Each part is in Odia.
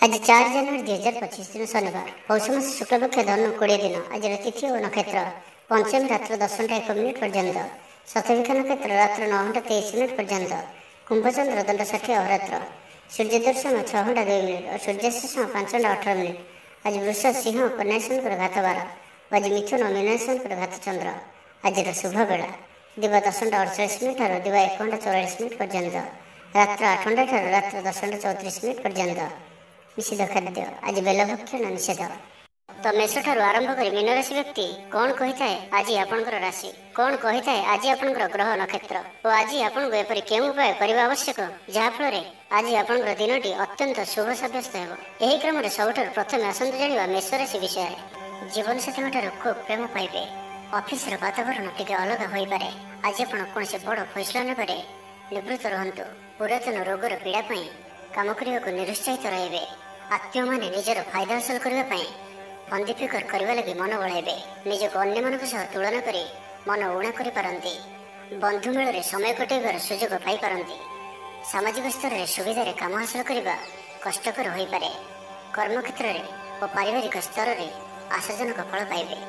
आज 4 जनवरी 2025 दिन शनिवार पौष मास शुक्लपक्ष धनु 20 दिन आज तिथि और नक्षत्र पंचमी रात्र 10:01 पर्यंत शतभिखा नक्षत्र रात्र 9:23 पर्यंत कुंभचंद्र दंड 60 अहोरात्र सूर्य दर्शन 6:02 और सूर्यास्त 5:18 आज वृष सिंह कन्या घात 12 आज मिथुन मीन घात चंद्र आज शुभ बेला दिवा 10:48 और दिवा 1:44 पर्यंत रात्र 8 रात्र 10:34 पर्यंत निषेध खाद्य आज बेलभक्षण निषेध। तो मेष ठारू आरंभ कर मीन राशि व्यक्ति कौन कही थाए आज आपणकर राशि कौन कही थाए आज आपणकर ग्रह नक्षत्र और आज आपको एपरी केउं उपाय करबा आवश्यक जहाँफल आज आपणकर दिनटी अत्यंत शुभ सब्यस्त हो। यही क्रम में सबुठ प्रथम आसतु जाना मेष राशि विषय जीवन साथी खूब प्रेम पाइबे ऑफिस वातावरण टिके अलग हो पारे आज आप कौन बड़ फैसला ने निवृत्त रहतु पुरातन रोगर पीड़ा काम करने को निरुत्साहित रहे आत्मीय मैंने निजर फायदा हासिल करने फंदी फिकर करने लगी मन बढ़ाइबे निजक अन्य मान तुलना कर मन उणा करपारती बंधु मेल समय कटाइबार सुजोग पाइपारती सामाजिक स्तर में सुविधा काम हासिल करने कष्टकर हो पारे कर्मक्षेत्र और पारिवारिक स्तर में आशाजनक फल पाइबे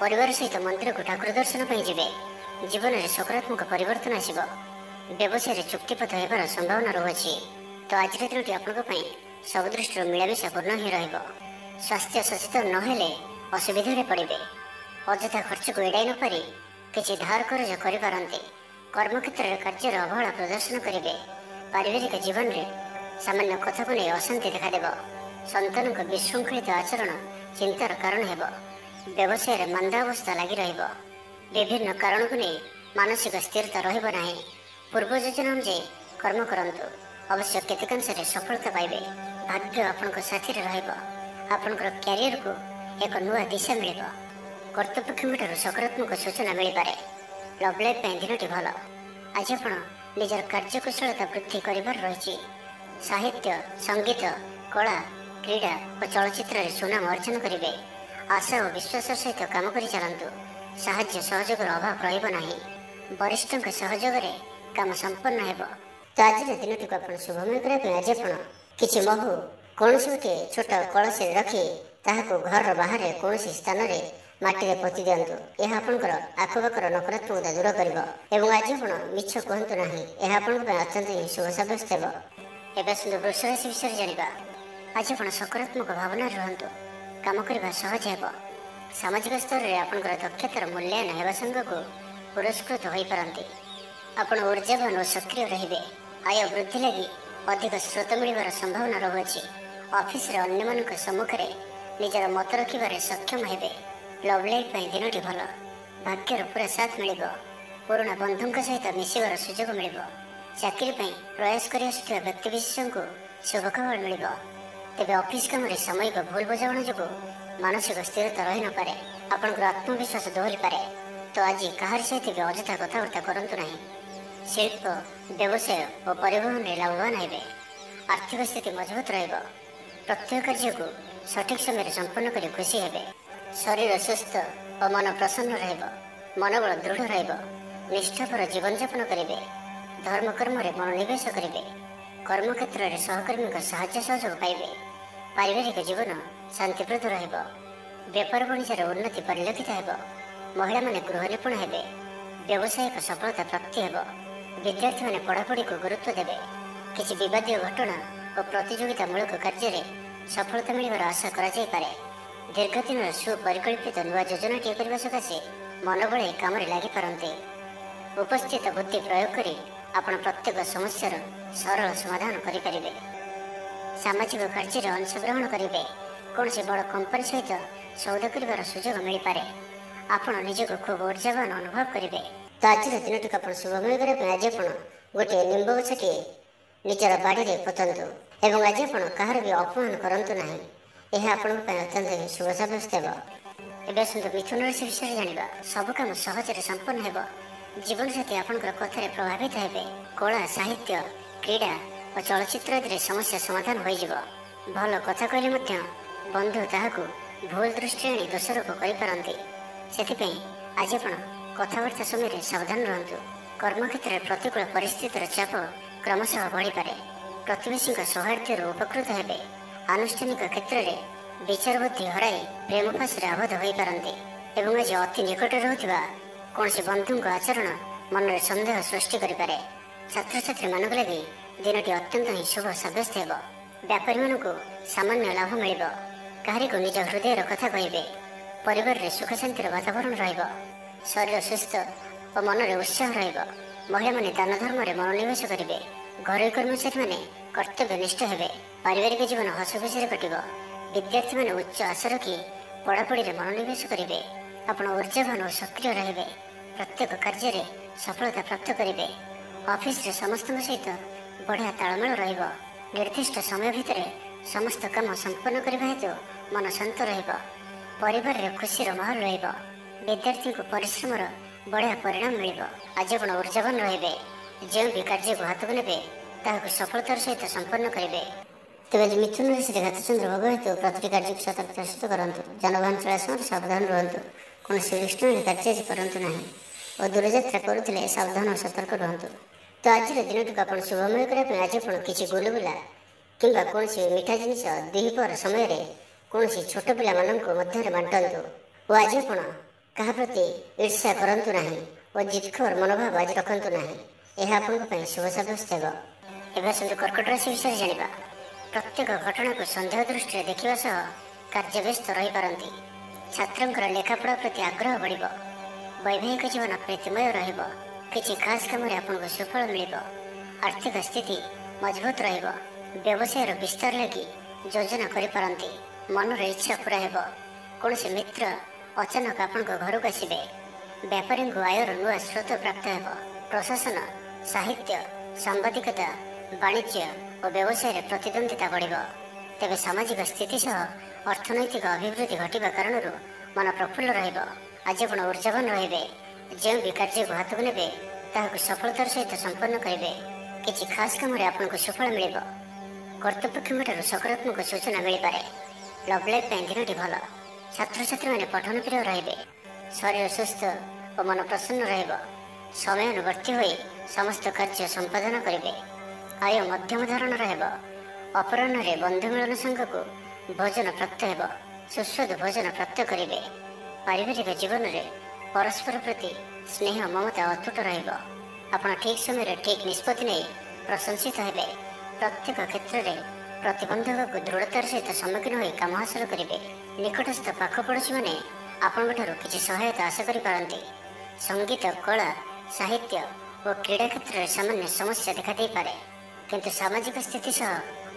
परिवार सहित मंदिर को ठाकुर दर्शन पर जीवे जीवन में सकारात्मक परिवर्तन आसब व्यवसाय चुक्तिपथ होबार संभावना रही तो आज दिन आपंप सब दृष्टि मिलामिशा पूर्ण ही स्वास्थ्य सचेतन नहेले असुविधा पड़े अଯଥା खर्च को एड़ाई नपारी किसी धार कर्ज करते कर्मक्षेत्र में कार्य अवहेला प्रदर्शन करेंगे पारिवारिक जीवन में सामान्य कथा को नहीं अशांति देखादेव संतान को विशृंखलित आचरण चिंतार कारण हो व्यवसाय में मंदावस्था लगी विभिन्न कारण को नहीं मानसिक स्थिरता रहा पूर्व योजना अनुଯାयी कर्म करंतु अवश्य केतकांश सफलता पाइबे भाग्य आपन साथी आपणकर क्यारियर को एक नुआ दिशा मिल कर्तृपक्ष सकारात्मक सूचना मिल पारे लव लाइफ दिनटी भल आज आप निजर कार्यकुशलता वृद्धि कर रही साहित्य संगीत कला क्रीड़ा और चलचित्र सुनाम अर्जन करेंगे आशा और विश्वास सहित काम कर चलतु साहाय्य सहयोग अभाव रहा वरिष्ठ सहयोग काम संपन्न हो। तो आज दिन टी आप शुभमय करने आज आप किसी महू कौन से गोटे छोट कलश रखी ताकू घर बाहर कौन स्थान में माटी पोति दिंतु यह आपंकर आखपाखर नकारात्मकता दूर कर आज आप मिछ कहतु ना यह अत्यंत ही शुभ सब्यस्त हो। एवं सुंदर वृष राशि विषय जाना आज आप सकारात्मक भावना रुहतु काम करने सहज हो सामाजिक स्तर में आपंकर दक्षतार मूल्यांकन होगा संग को पुरस्कृत हो पारती आपण ऊर्जावान और सक्रिय रहिबे आय वृद्धि लगी अधिक स्रोत मिलवार संभावना रही ऑफिस रे अन्य मानक सम्मुख में निजर मत रखिबारे सक्षम हेबे लव लाइफ दिनटी भल भाग्यर पूरा साथ मिल पुराणा बंधुं सहित मिसबार सुजोग मिल चाकरी प्रयास कर व्यक्तिविशेष को शुभ खबर मिल तेज ऑफिस काम सामयिक भूल बुझाणा जो मानसिक स्थिरता रही न पारे आपंकर आत्मविश्वास दोहरी पारे तो आज कहार सहित भी अଯଥା कथबार्ता करंतु नहीं शिल्प व्यवसाय और परिवहन में लाभवान हे आर्थिक स्थिति मजबूत प्रत्येक कार्य को सठिक समय संपन्न कर खुशी हे शरीर सुस्थ और मन प्रसन्न मनोबल दृढ़ निष्ठापर जीवन यापन करेंगे धर्म कर्म में मनोनिवेश करेंगे कर्मक्षेत्र में सहकर्मी साहाय्य सहयोग पाइबे पारिवारिक जीवन शांतिप्रद व्यापार वाणिज्य उन्नति परिलक्षित हो महिला माने गृह निपुण हे व्यावसायिक सफलता प्राप्ति हो विद्यार्थी मैंने पढ़ापढ़ी को गुरुत्व देवे किसी विवादीय घटना और प्रतियोगितामूलक कार्य सफलता मिलवार आशा करे दीर्घ दिन सुपरिकल्पित नुआ योजना टी करने सकाशे मन बढ़ाई काम लगी पारते उपस्थित बुद्धि प्रयोग कर आपण प्रत्येक समस्यार सरल समाधान करें सामाजिक कार्य अंशग्रहण करेंगे कौन से बड़ कंपनी सहित सौदा कर सुजोग मिल पारे आपण निजक खूब ऊर्जावान अनुभव करेंगे। तो आज दिन टी आप शुभमय करने आज आप गोटे निम्ब गछटे निजर बाड़ी पोतंतु एवं आज आप कहार भी अपमान करंतु नहीं यह अत्यंत ही शुभ सब्यस्त हो। एवं सुंदर मिथुन राशि विषय जाना सब कम सहज संपन्न हो जीवन साथी आपंकर कथार प्रभावित हे कला साहित्य क्रीड़ा और चलचित्र आदि समस्या समाधान हो भल कथा कहले बंधु ताहाकू भूल दृष्टि आनी दोषारोप करपारती से आज आप कथबार्ता समय सावधान रहतु कर्मक्षेत्र में प्रतिकूल परिस्थितिर चाप क्रमशः बढ़ी पारे प्रतिवेशी सौहार्द्य उपकृत हे ଆନୁଷ୍ଠାନିକ କ୍ଷେତ୍ରରେ ବିଚାର ବୁଦ୍ଧି ହରାଇ ପ୍ରେମ ଫାଶରେ ଆବଦ୍ଧ ହୋଇପାରନ୍ତି ଏବଂ ଆଜି ଅତି ନିକଟରେ ରହୁଥିବା କୌଣସି ବନ୍ଧୁଙ୍କ ଆଚରଣ ମନରେ ସନ୍ଦେହ ସୃଷ୍ଟି କରିପାରେ। ଛାତ୍ରଛାତ୍ରୀମାନଙ୍କ ଲାଗି ଦିନଟି ଅତ୍ୟନ୍ତ ହିଁ ଶୁଭ ସାବ୍ୟସ୍ତ ହେବ। ବ୍ୟାପାରୀମାନଙ୍କୁ ସାମାନ୍ୟ ଲାଭ ମିଳିବ। କାହାରିକୁ ନିଜ ହୃଦୟର କଥା କହିବେ। ପରିବାରରେ ସୁଖ ଶାନ୍ତିର ବାତାବରଣ ରହିବ। ଶରୀର ସୁସ୍ଥ ଓ ମନରେ ଉତ୍ସାହ ରହିବ। ମହିଳାମାନେ ଦାନ ଧର୍ମରେ ମନୋନିବେଶ କରିବେ। ଘରୋଇ କର୍ମଚାରୀମାନେ କର୍ତ୍ତବ୍ୟନିଷ୍ଠ ହେବେ। ପାରିବାରିକ ଜୀବନ ହସଖୁସିରେ କଟିବ। ବିଦ୍ୟାର୍ଥୀମାନେ ଉଚ୍ଚ ଆଶା ରଖି ପଢ଼ାପଢ଼ିରେ ମନୋନିବେଶ କରିବେ। ଆପଣ ଊର୍ଜାବାନ ଓ ସକ୍ରିୟ ରହିବେ। ପ୍ରତ୍ୟେକ କାର୍ଯ୍ୟରେ ସଫଳତା ପ୍ରାପ୍ତ କରିବେ। ଅଫିସରେ ସମସ୍ତଙ୍କ ସହିତ ବଢ଼ିଆ ତାଳମେଳ ରହିବ। ନିର୍ଦ୍ଦିଷ୍ଟ ସମୟ ଭିତରେ ସମସ୍ତ କାମ ସମ୍ପନ୍ନ କରିବା ହେତୁ ମନ ଶାନ୍ତ ରହିବ। ପରିବାରରେ ଖୁସିର ମାହୋଲ ରହିବ। ବିଦ୍ୟାର୍ଥୀଙ୍କୁ ପରିଶ୍ରମର ବଢ଼ିଆ ପରିଣାମ ମିଳିବ। ଆଜି ଆପଣ ଊର୍ଜାବାନ ରହିବେ। ଯେଉଁ ବି କାର୍ଯ୍ୟକୁ ହାତକୁ ନେବେ ତାହାକୁ ସଫଳତାର ସହିତ ସମ୍ପନ୍ନ କରିବେ। ତେବେ ଆଜି ମିଥୁନ ରାଶିରେ ଘାତଚନ୍ଦ୍ର ଭୋଗ ହେତୁ ପ୍ରତିଟି କାର୍ଯ୍ୟକୁ ସତର୍କତାର ସହିତ କରନ୍ତୁ। ଯାନବାହନ ଚଳାଇବା ସମୟରେ ସାବଧାନ ରୁହନ୍ତୁ। କୌଣସି ରିଷ୍ଟ୍ରିକ୍ଟ କାର୍ଯ୍ୟ ଆଜି କରନ୍ତୁ ନାହିଁ ଓ ଦୂରଯାତ୍ରା କରୁଥିଲେ ସାବଧାନ ଓ ସତର୍କ ରୁହନ୍ତୁ। ତ ଆଜିର ଦିନଟିକୁ ଆପଣ ଶୁଭମୟ କରିବା ପାଇଁ ଆଜି ଆପଣ କିଛି ଗୁଲୁଗୁଲା କିମ୍ବା କୌଣସି ମିଠା ଜିନିଷ ଦ୍ୱିପହର ସମୟରେ କୌଣସି ଛୋଟ ପିଲାମାନଙ୍କ ମଧ୍ୟରେ ବାଣ୍ଟନ୍ତୁ ଓ ଆଜି ଆପଣ କାହା ପ୍ରତି ଈର୍ଷା କରନ୍ତୁ ନାହିଁ ଓ ଜିଦଖୋର ମନୋଭାବ ଆଜି ରଖନ୍ତୁ ନାହିଁ। ଏହା ଆପଣଙ୍କ ପାଇଁ ଶୁଭ ସାବ୍ୟସ୍ତ ହେବ। ଏବେ ଆସନ୍ତୁ କର୍କଟ ରାଶି ବିଷୟରେ ଜାଣିବା। ପ୍ରତ୍ୟେକ ଘଟଣାକୁ ସନ୍ଦେହ ଦୃଷ୍ଟିରେ ଦେଖିବା ସହ କାର୍ଯ୍ୟବ୍ୟସ୍ତ ରହିପାରନ୍ତି। ଛାତ୍ରଙ୍କର ଲେଖାପଢ଼ା ପ୍ରତି ଆଗ୍ରହ ବଢ଼ିବ। ବୈବାହିକ ଜୀବନ ପ୍ରୀତିମୟ ରହିବ। କିଛି ଖାସ୍ କାମରେ ଆପଣଙ୍କୁ ସୁଫଳ ମିଳିବ। ଆର୍ଥିକ ସ୍ଥିତି ମଜବୁତ ରହିବ। ବ୍ୟବସାୟର ବିସ୍ତାର ଲାଗି ଯୋଜନା କରିପାରନ୍ତି। ମନର ଇଚ୍ଛା ପୂରା ହେବ। କୌଣସି ମିତ୍ର ଅଚାନକ ଆପଣଙ୍କ ଘରକୁ ଆସିବେ। ବ୍ୟାପାରୀଙ୍କୁ ଆୟର ନୂଆ ସ୍ରୋତ ପ୍ରାପ୍ତ ହେବ। ପ୍ରଶାସନ, ସାହିତ୍ୟ, ସାମ୍ବାଦିକତା, ବାଣିଜ୍ୟ ଓ ବ୍ୟବସାୟରେ ପ୍ରତିଦ୍ୱନ୍ଦ୍ୱିତା ବଢ଼ିବ। ତେବେ ସାମାଜିକ ସ୍ଥିତି ସହ ଅର୍ଥନୈତିକ ଅଭିବୃଦ୍ଧି ଘଟିବା କାରଣରୁ ମନ ପ୍ରଫୁଲ୍ଲ ରହିବ। ଆଜି ଆପଣ ଊର୍ଜାବାନ ରହିବେ। ଯେଉଁ ବି କାର୍ଯ୍ୟକୁ ହାତକୁ ନେବେ ତାହାକୁ ସଫଳତାର ସହିତ ସମ୍ପନ୍ନ କରିବେ। କିଛି ଖାସ୍ କାମରେ ଆପଣଙ୍କୁ ସୁଫଳ ମିଳିବ। କର୍ତ୍ତୃପକ୍ଷଙ୍କଠାରୁ ସକାରାତ୍ମକ ସୂଚନା ମିଳିପାରେ। ଲଭ୍ ଲାଇଫ୍ ପାଇଁ ଦିନଟି ଭଲ। ଛାତ୍ରଛାତ୍ରୀମାନେ ପଠନ ପ୍ରିୟ ରହିବେ। ଶରୀର ସୁସ୍ଥ ଓ ମନ ପ୍ରସନ୍ନ ରହିବ। ସମୟାନୁବର୍ତ୍ତୀ ହୋଇ ସମସ୍ତ କାର୍ଯ୍ୟ ସମ୍ପାଦନ କରିବେ। ଆୟ ମଧ୍ୟମ ଧରଣର ହେବ। ଅପରାହ୍ନରେ ବନ୍ଧୁ ମିଳନ ସାଙ୍ଗକୁ ଭୋଜନ ପ୍ରାପ୍ତ ହେବ। ସୁସ୍ୱାଦୁ ଭୋଜନ ପ୍ରାପ୍ତ କରିବେ। ପାରିବାରିକ ଜୀବନରେ ପରସ୍ପର ପ୍ରତି ସ୍ନେହ ମମତା ଅତୁଟ ରହିବ। ଆପଣ ଠିକ୍ ସମୟରେ ଠିକ୍ ନିଷ୍ପତ୍ତି ନେଇ ପ୍ରଶଂସିତ ହେବେ। ପ୍ରତ୍ୟେକ କ୍ଷେତ୍ରରେ ପ୍ରତିବନ୍ଧକକୁ ଦୃଢ଼ତାର ସହିତ ସମ୍ମୁଖୀନ ହୋଇ କାମ ହାସଲ କରିବେ। ନିକଟସ୍ଥ ପାଖ ପଡ଼ୋଶୀମାନେ ଆପଣଙ୍କଠାରୁ କିଛି ସହାୟତା ଆଶା କରିପାରନ୍ତି। ସଙ୍ଗୀତ, କଳା, ସାହିତ୍ୟ ଓ କ୍ରୀଡ଼ା କ୍ଷେତ୍ରରେ ସାମାନ୍ୟ ସମସ୍ୟା ଦେଖାଦେଇପାରେ। କିନ୍ତୁ ସାମାଜିକ ସ୍ଥିତି ସହ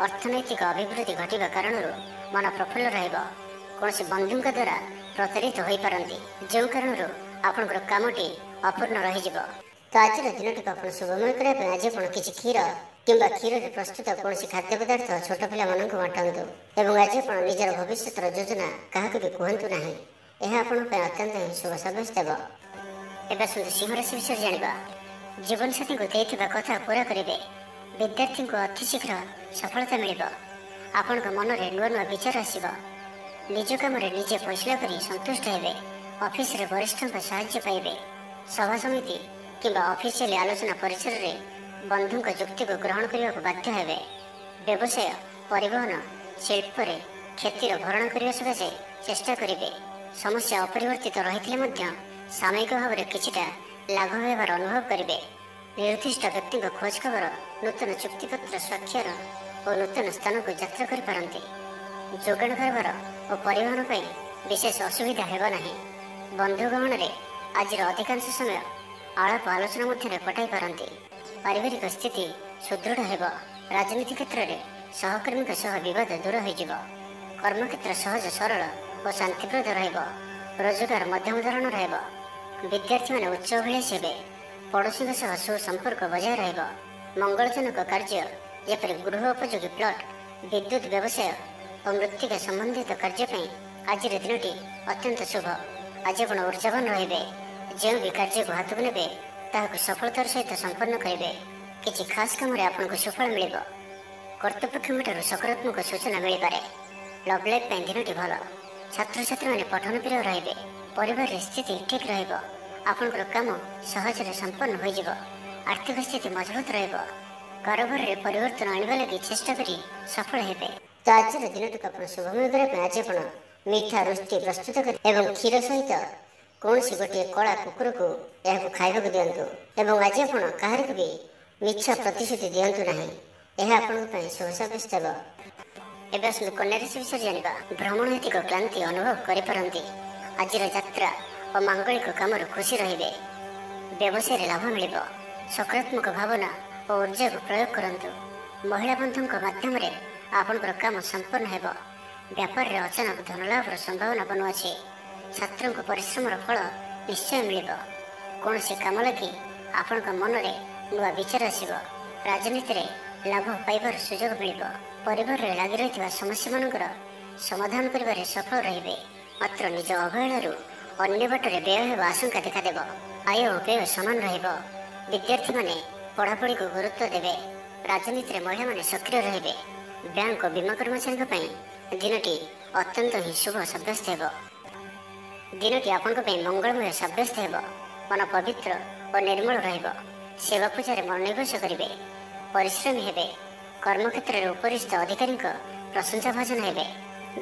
ଅର୍ଥନୈତିକ ଅଭିବୃଦ୍ଧି ଘଟିବା କାରଣରୁ ମନ ପ୍ରଫୁଲ୍ଲ ରହିବ। କୌଣସି ବନ୍ଧୁଙ୍କ ଦ୍ୱାରା ପ୍ରତାରିତ ହୋଇପାରନ୍ତି, ଯେଉଁ କାରଣରୁ ଆପଣଙ୍କର କାମଟି ଅପୂର୍ଣ୍ଣ ରହିଯିବ। ତ ଆଜିର ଦିନଟିକୁ ଆପଣ ଶୁଭମୟ କରିବା ପାଇଁ ଆଜି ଆପଣ କିଛି କ୍ଷୀର କିମ୍ବା କ୍ଷୀରରେ ପ୍ରସ୍ତୁତ କୌଣସି ଖାଦ୍ୟ ପଦାର୍ଥ ଛୋଟ ପିଲାମାନଙ୍କୁ ବାଣ୍ଟନ୍ତୁ ଏବଂ ଆଜି ଆପଣ ନିଜର ଭବିଷ୍ୟତର ଯୋଜନା କାହାକୁ ବି କୁହନ୍ତୁ ନାହିଁ। ଏହା ଆପଣଙ୍କ ପାଇଁ ଅତ୍ୟନ୍ତ ହିଁ ଶୁଭ ସାବ୍ୟସ୍ତ ହେବ। ଏବେ ଆସନ୍ତୁ ସିଂହ ରାଶି ବିଷୟରେ ଜାଣିବା। ଜୀବନସାଥୀଙ୍କୁ ଦେଇଥିବା କଥା ପୂରା କରିବେ। ବିଦ୍ୟାର୍ଥୀଙ୍କୁ ଅତି ଶୀଘ୍ର ସଫଳତା ମିଳିବ। ଆପଣଙ୍କ ମନରେ ନୂଆ ନୂଆ ବିଚାର ଆସିବ। ନିଜ କାମରେ ନିଜେ ଫଇସଲା କରି ସନ୍ତୁଷ୍ଟ ହେବେ। ଅଫିସରେ ବରିଷ୍ଠଙ୍କ ସାହାଯ୍ୟ ପାଇବେ। ସଭା ସମିତି କିମ୍ବା ଅଫିସିଆଲି ଆଲୋଚନା ପରିସରରେ ବନ୍ଧୁଙ୍କ ଯୁକ୍ତିକୁ ଗ୍ରହଣ କରିବାକୁ ବାଧ୍ୟ ହେବେ। ବ୍ୟବସାୟ, ପରିବହନ, ଶିଳ୍ପରେ କ୍ଷତିର ଭରଣ କରିବା ସକାଶେ ଚେଷ୍ଟା କରିବେ। ସମସ୍ୟା ଅପରିବର୍ତ୍ତିତ ରହିଥିଲେ ମଧ୍ୟ ସାମୟିକ ଭାବରେ କିଛିଟା ଲାଘବ ହେବାର ଅନୁଭବ କରିବେ। ନିର୍ଦ୍ଦିଷ୍ଟ ବ୍ୟକ୍ତିଙ୍କ ଖୋଜ ଖବର, ନୂତନ ଚୁକ୍ତିପତ୍ର ସ୍ୱାକ୍ଷର ଓ ନୂତନ ସ୍ଥାନକୁ ଯାତ୍ରା କରିପାରନ୍ତି। ଯୋଗାଣ କାରବାର ଓ ପରିବହନ ପାଇଁ ବିଶେଷ ଅସୁବିଧା ହେବ ନାହିଁ। ବନ୍ଧୁ ଗହଣରେ ଆଜିର ଅଧିକାଂଶ ସମୟ ଆଳାପ ଆଲୋଚନା ମଧ୍ୟରେ କଟାଇ ପାରନ୍ତି। ପାରିବାରିକ ସ୍ଥିତି ସୁଦୃଢ଼ ହେବ। ରାଜନୀତି କ୍ଷେତ୍ରରେ ସହକର୍ମୀଙ୍କ ସହ ବିବାଦ ଦୂର ହୋଇଯିବ। କର୍ମକ୍ଷେତ୍ର ସହଜ ସରଳ ଓ ଶାନ୍ତିପ୍ରଦ ରହିବ। ରୋଜଗାର ମଧ୍ୟମ ଧରଣର ହେବ। ବିଦ୍ୟାର୍ଥୀମାନେ ଉଚ୍ଚ ଅଭିଳାଷୀ ହେବେ। ପଡ଼ୋଶୀଙ୍କ ସହ ସୁସମ୍ପର୍କ ବଜାୟ ରହିବ। ମଙ୍ଗଳଜନକ କାର୍ଯ୍ୟ ଯେପରି ଗୃହ ଉପଯୋଗୀ ପ୍ଲଟ୍, ବିଦ୍ୟୁତ୍ ବ୍ୟବସାୟ ଓ ମୃତ୍ତିକା ସମ୍ବନ୍ଧିତ କାର୍ଯ୍ୟ ପାଇଁ ଆଜିର ଦିନଟି ଅତ୍ୟନ୍ତ ଶୁଭ। ଆଜି ଆପଣ ଊର୍ଜାବାନ ରହିବେ। ଯେଉଁ ବି କାର୍ଯ୍ୟକୁ ହାତକୁ ନେବେ ତାହାକୁ ସଫଳତାର ସହିତ ସମ୍ପନ୍ନ କରିବେ। କିଛି ଖାସ୍ କାମରେ ଆପଣଙ୍କୁ ସୁଫଳ ମିଳିବ। କର୍ତ୍ତୃପକ୍ଷଙ୍କଠାରୁ ସକାରାତ୍ମକ ସୂଚନା ମିଳିପାରେ। ଲଭ୍ ଲାଇଫ୍ ପାଇଁ ଦିନଟି ଭଲ। ଛାତ୍ରଛାତ୍ରୀମାନେ ପଠନ ପ୍ରିୟ ରହିବେ। ପରିବାରରେ ସ୍ଥିତି ଠିକ୍ ରହିବ। ଆପଣଙ୍କର କାମ ସହଜରେ ସମ୍ପନ୍ନ ହୋଇଯିବ। ଆର୍ଥିକ ସ୍ଥିତି ମଜବୁତ ରହିବ। କାରବାରରେ ପରିବର୍ତ୍ତନ ଆଣିବା ଲାଗି ଚେଷ୍ଟା କରି ସଫଳ ହେବେ। ତ ତ ଆଜିର ଦିନଟିକୁ ଆପଣ ଶୁଭମୟ କରିବା ପାଇଁ ଆଜି ଆପଣ ମିଠା ରୁଟି ପ୍ରସ୍ତୁତ କରି ଏବଂ କ୍ଷୀର ସହିତ କୌଣସି ଗୋଟିଏ କଳା କୁକୁରକୁ ଏହାକୁ ଖାଇବାକୁ ଦିଅନ୍ତୁ ଏବଂ ଆଜି ଆପଣ କାହାରିକୁ ବି ମିଛ ପ୍ରତିଶ୍ରୁତି ଦିଅନ୍ତୁ ନାହିଁ। ଏହା ଆପଣଙ୍କ ପାଇଁ ଶୁଭ ସାବ୍ୟସ୍ତ ହେବ। ଏବେ ଆସନ୍ତୁ କନ୍ୟା ରାଶି ବିଷୟରେ ଜାଣିବା। ଭ୍ରମଣ ହେତିକ କ୍ଳାନ୍ତି ଅନୁଭବ କରିପାରନ୍ତି। ଆଜିର ଯାତ୍ରା ଓ ମାଙ୍ଗଳିକ କାମରୁ ଖୁସି ରହିବେ। ବ୍ୟବସାୟରେ ଲାଭ ମିଳିବ। ସକାରାତ୍ମକ ଭାବନା ଓ ଉର୍ଜାକୁ ପ୍ରୟୋଗ କରନ୍ତୁ। ମହିଳା ବନ୍ଧୁଙ୍କ ମାଧ୍ୟମରେ ଆପଣଙ୍କର କାମ ସମ୍ପନ୍ନ ହେବ। ବ୍ୟାପାରରେ ଅଚାନକ ଧନଲାଭର ସମ୍ଭାବନା ବନୁଅଛି। ଛାତ୍ରଙ୍କ ପରିଶ୍ରମର ଫଳ ନିଶ୍ଚୟ ମିଳିବ। କୌଣସି କାମ ଲାଗି ଆପଣଙ୍କ ମନରେ ନୂଆ ବିଚାର ଆସିବ। ରାଜନୀତିରେ ଲାଭ ପାଇବାର ସୁଯୋଗ ମିଳିବ। ପରିବାରରେ ଲାଗି ରହିଥିବା ସମସ୍ୟାମାନଙ୍କର ସମାଧାନ କରିବାରେ ସଫଳ ରହିବେ। ମାତ୍ର ନିଜ ଅବହେଳାରୁ ଅନ୍ୟ ବାଟରେ ବ୍ୟୟ ହେବା ଆଶଙ୍କା ଦେଖାଦେବ। ଆୟ ଓ ବ୍ୟୟ ସମାନ ରହିବ। ବିଦ୍ୟାର୍ଥୀମାନେ ପଢ଼ାପଢ଼ିକୁ ଗୁରୁତ୍ୱ ଦେବେ। ରାଜନୀତିରେ ମହିଳାମାନେ ସକ୍ରିୟ ରହିବେ। ବ୍ୟାଙ୍କ ଓ ବୀମା କର୍ମଚାରୀଙ୍କ ପାଇଁ ଦିନଟି ଅତ୍ୟନ୍ତ ହିଁ ଶୁଭ ସାବ୍ୟସ୍ତ ହେବ। ଦିନଟି ଆପଣଙ୍କ ପାଇଁ ମଙ୍ଗଳମୟ ସାବ୍ୟସ୍ତ ହେବ। ମନ ପବିତ୍ର ଓ ନିର୍ମଳ ରହିବ। ସେବା ପୂଜାରେ ମନୋନିବେଶ କରିବେ। ପରିଶ୍ରମୀ ହେବେ। କର୍ମକ୍ଷେତ୍ରରେ ଉପରିସ୍ଥ ଅଧିକାରୀଙ୍କ ପ୍ରଶଂସା ଭାଜନ ହେବେ।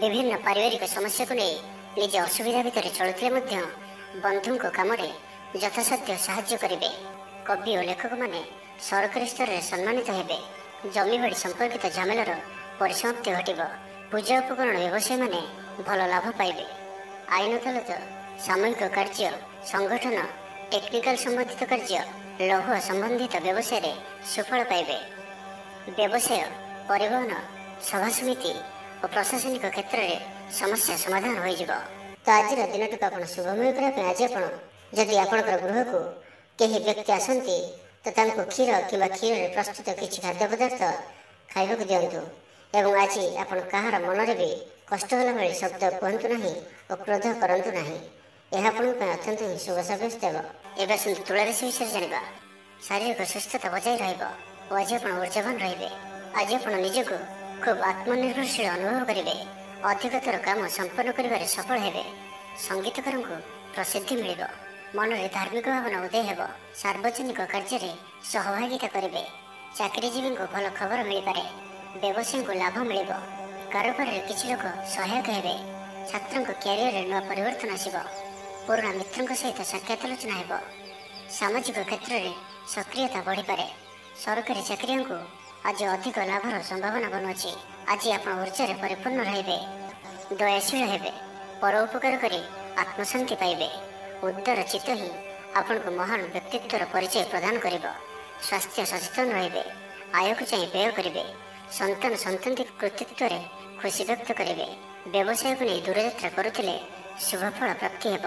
ବିଭିନ୍ନ ପାରିବାରିକ ସମସ୍ୟାକୁ ନେଇ ନିଜ ଅସୁବିଧା ଭିତରେ ଚଳୁଥିଲେ ମଧ୍ୟ ବନ୍ଧୁଙ୍କ କାମରେ ଯଥାସାଧ୍ୟ ସାହାଯ୍ୟ କରିବେ। କବି ଓ ଲେଖକମାନେ ସରକାରୀ ସ୍ତରରେ ସମ୍ମାନିତ ହେବେ। ଜମିବାଡ଼ି ସମ୍ପର୍କିତ ଝାମେଲାର ପରିସମାପ୍ତି ଘଟିବ। ପୂଜା ଉପକରଣ ବ୍ୟବସାୟୀମାନେ ଭଲ ଲାଭ ପାଇବେ। ଆଇନ ଅଦାଲତ, ସାମୂହିକ କାର୍ଯ୍ୟ, ସଂଗଠନ, ଟେକ୍ନିକାଲ ସମ୍ବନ୍ଧିତ କାର୍ଯ୍ୟ, ଲୌହ ସମ୍ବନ୍ଧିତ ବ୍ୟବସାୟରେ ସୁଫଳ ପାଇବେ। ବ୍ୟବସାୟ, ପରିବହନ, ସଭାସମିତି ଓ ପ୍ରଶାସନିକ କ୍ଷେତ୍ରରେ ସମସ୍ୟା ସମାଧାନ ହୋଇଯିବ। ତ ଆଜିର ଦିନଟିକୁ ଆପଣ ଶୁଭମୟ କରିବା ପାଇଁ ଆଜି ଆପଣ ଯଦି ଆପଣଙ୍କର ଗୃହକୁ କେହି ବ୍ୟକ୍ତି ଆସନ୍ତି ତ ତାଙ୍କୁ କ୍ଷୀର କିମ୍ବା କ୍ଷୀରରେ ପ୍ରସ୍ତୁତ କିଛି ଖାଦ୍ୟ ପଦାର୍ଥ ଖାଇବାକୁ ଦିଅନ୍ତୁ ଏବଂ ଆଜି ଆପଣ କାହାର ମନରେ ବି କଷ୍ଟ ହେଲା ଭଳି ଶବ୍ଦ କୁହନ୍ତୁ ନାହିଁ ଓ କ୍ରୋଧ କରନ୍ତୁ ନାହିଁ। ଏହା ଆପଣଙ୍କ ପାଇଁ ଅତ୍ୟନ୍ତ ହିଁ ଶୁଭ ସାବ୍ୟସ୍ତ ହେବ। ଏବେ ଆସନ୍ତୁ ତୁଳା ରାଶି ବିଷୟରେ ଜାଣିବା। ଶାରୀରିକ ସୁସ୍ଥତା ବଜାୟ ରହିବ ଓ ଆଜି ଆପଣ ଉର୍ଜାବାନ ରହିବେ। ଆଜି ଆପଣ ନିଜକୁ ଖୁବ୍ ଆତ୍ମନିର୍ଭରଶୀଳ ଅନୁଭବ କରିବେ। ଅଧିକତର କାମ ସମ୍ପନ୍ନ କରିବାରେ ସଫଳ ହେବେ। ସଙ୍ଗୀତକାରଙ୍କୁ ପ୍ରସିଦ୍ଧି ମିଳିବ। ମନରେ ଧାର୍ମିକ ଭାବନା ଉଦୟ ହେବ। ସାର୍ବଜନିକ କାର୍ଯ୍ୟରେ ସହଭାଗିତା କରିବେ। ଚାକିରିଜୀବୀଙ୍କୁ ଭଲ ଖବର ମିଳିପାରେ। ବ୍ୟବସାୟୀଙ୍କୁ ଲାଭ ମିଳିବ। କାରବାରରେ କିଛି ଲୋକ ସହାୟକ ହେବେ। ଛାତ୍ରଙ୍କ କ୍ୟାରିୟରରେ ନୂଆ ପରିବର୍ତ୍ତନ ଆସିବ। ପୁରୁଣା ମିତ୍ରଙ୍କ ସହିତ ସାକ୍ଷାତ ଆଲୋଚନା ହେବ। ସାମାଜିକ କ୍ଷେତ୍ରରେ ସକ୍ରିୟତା ବଢ଼ିପାରେ। ସରକାରୀ ଚାକିରିଆଙ୍କୁ ଆଜି ଅଧିକ ଲାଭର ସମ୍ଭାବନା ବନୁଅଛି। ଆଜି ଆପଣ ଉର୍ଜାରେ ପରିପୂର୍ଣ୍ଣ ରହିବେ। ଦୟାଶୀଳ ହେବେ। ପର ଉପକାର କରି ଆତ୍ମଶାନ୍ତି ପାଇବେ। ଉଦାର ଚିତ୍ତ ହିଁ ଆପଣଙ୍କୁ ମହାନ ବ୍ୟକ୍ତିତ୍ୱର ପରିଚୟ ପ୍ରଦାନ କରିବ। ସ୍ୱାସ୍ଥ୍ୟ ସଚେତନ ରହିବେ। ଆୟକୁ ଚାହିଁ ବ୍ୟୟ କରିବେ। ସନ୍ତାନ ସନ୍ତତି କୃତିତ୍ୱରେ ଖୁସି ବ୍ୟକ୍ତ କରିବେ। ବ୍ୟବସାୟକୁ ନେଇ ଦୂରଯାତ୍ରା କରୁଥିଲେ ଶୁଭଫଳ ପ୍ରାପ୍ତି ହେବ।